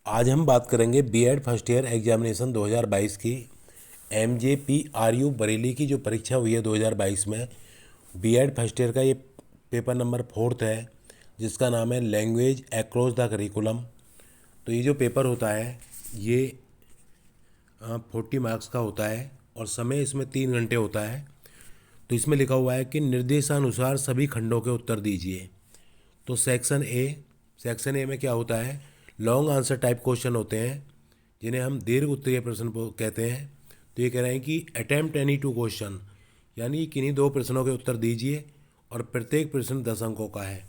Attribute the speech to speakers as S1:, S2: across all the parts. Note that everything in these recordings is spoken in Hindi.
S1: आज हम बात करेंगे बीएड फर्स्ट ईयर एग्जामिनेशन 2022 की। एमजेपीआरयू बरेली की जो परीक्षा हुई है 2022 में, बीएड फर्स्ट ईयर का ये पेपर नंबर 4 है, जिसका नाम है लैंग्वेज अक्रॉस द करिकुलम। तो ये जो पेपर होता है ये 40 मार्क्स का होता है और समय इसमें 3 घंटे होता है। तो इसमें लिखा हुआ है कि निर्देशानुसार सभी खंडों के उत्तर दीजिए। तो सेक्शन ए में क्या होता है, लॉन्ग आंसर टाइप क्वेश्चन होते हैं जिन्हें हम दीर्घ उत्तरीय प्रश्न कहते हैं। तो ये कह रहे हैं कि अटेम्प्ट एनी 2 क्वेश्चन, यानी किन्हीं 2 प्रश्नों के उत्तर दीजिए और प्रत्येक प्रश्न 10 अंकों का है।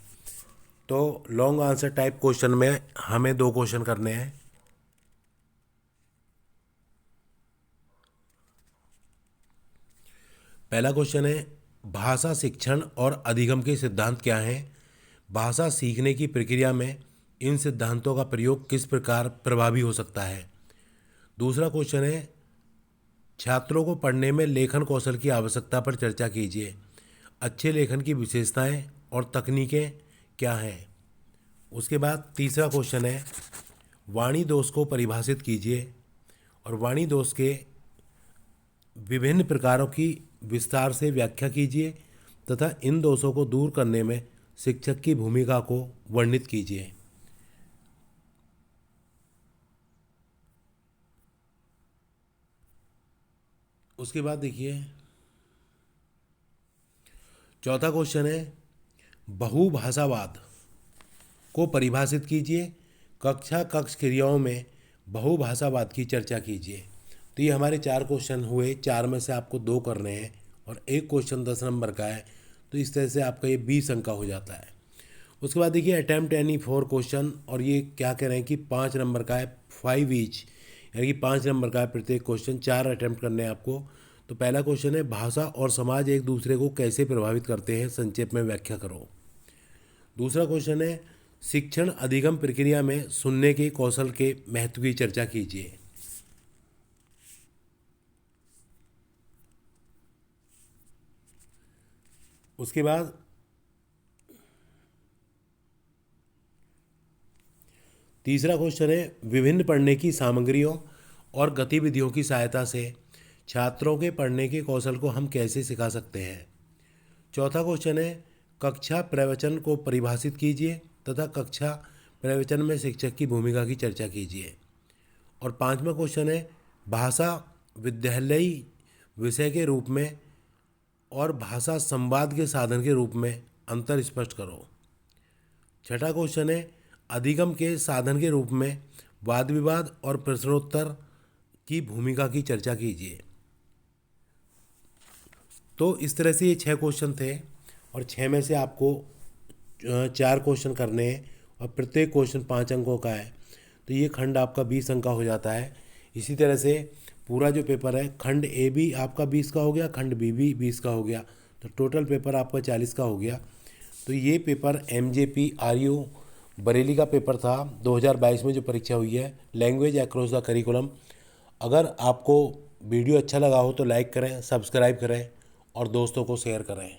S1: तो लॉन्ग आंसर टाइप क्वेश्चन में हमें 2 क्वेश्चन करने हैं। पहला क्वेश्चन है, भाषा शिक्षण और अधिगम के सिद्धांत क्या हैं? भाषा सीखने की प्रक्रिया में इन सिद्धांतों का प्रयोग किस प्रकार प्रभावी हो सकता है? दूसरा क्वेश्चन है, छात्रों को पढ़ने में लेखन कौशल की आवश्यकता पर चर्चा कीजिए। अच्छे लेखन की विशेषताएं और तकनीकें क्या हैं? उसके बाद तीसरा क्वेश्चन है, वाणी दोष को परिभाषित कीजिए और वाणी दोष के विभिन्न प्रकारों की विस्तार से व्याख्या कीजिए तथा इन दोषों को दूर करने में शिक्षक की भूमिका को वर्णित कीजिए। उसके बाद देखिए चौथा क्वेश्चन है, बहुभाषावाद को परिभाषित कीजिए। कक्षा कक्ष क्रियाओं में बहुभाषावाद की चर्चा कीजिए। तो ये हमारे 4 क्वेश्चन हुए, 4 में से आपको 2 करने हैं और एक क्वेश्चन 10 नंबर का है। तो इस तरह से आपका ये 20 अंक का हो जाता है। उसके बाद देखिए अटैम्प्ट एनी 4 क्वेश्चन, और ये क्या कह रहे हैं कि 5 नंबर का है, 5 ईच, यानी कि 5 नंबर का है प्रत्येक क्वेश्चन। 4 अटैम्प्ट करने हैं आपको। तो पहला क्वेश्चन है, भाषा और समाज एक दूसरे को कैसे प्रभावित करते हैं, संक्षेप में व्याख्या करो। दूसरा क्वेश्चन है, शिक्षण अधिगम प्रक्रिया में सुनने के कौशल के महत्व की चर्चा कीजिए। उसके बाद तीसरा क्वेश्चन है, विभिन्न पढ़ने की सामग्रियों और गतिविधियों की सहायता से छात्रों के पढ़ने के कौशल को हम कैसे सिखा सकते हैं। चौथा क्वेश्चन है, कक्षा प्रवचन को परिभाषित कीजिए तथा कक्षा प्रवचन में शिक्षक की भूमिका की चर्चा कीजिए। और 5वां क्वेश्चन है, भाषा विद्यालयी विषय के रूप में और भाषा संवाद के साधन के रूप में अंतर स्पष्ट करो। छठा क्वेश्चन है, अधिगम के साधन के रूप में वाद विवाद और प्रश्नोत्तर की भूमिका की चर्चा कीजिए। तो इस तरह से ये 6 क्वेश्चन थे और 6 में से आपको 4 क्वेश्चन करने हैं और प्रत्येक क्वेश्चन 5 अंकों का है। तो ये खंड आपका 20 अंक का हो जाता है। इसी तरह से पूरा जो पेपर है, खंड ए भी आपका 20 का हो गया, खंड बी भी 20 का हो गया, तो टोटल पेपर आपका 40 का हो गया। तो ये पेपर एमजेपीआरयू बरेली का पेपर था 2022 में जो परीक्षा हुई है, लैंग्वेज अक्रॉस द करिकुलम। अगर आपको वीडियो अच्छा लगा हो तो लाइक करें, सब्सक्राइब करें और दोस्तों को शेयर करें।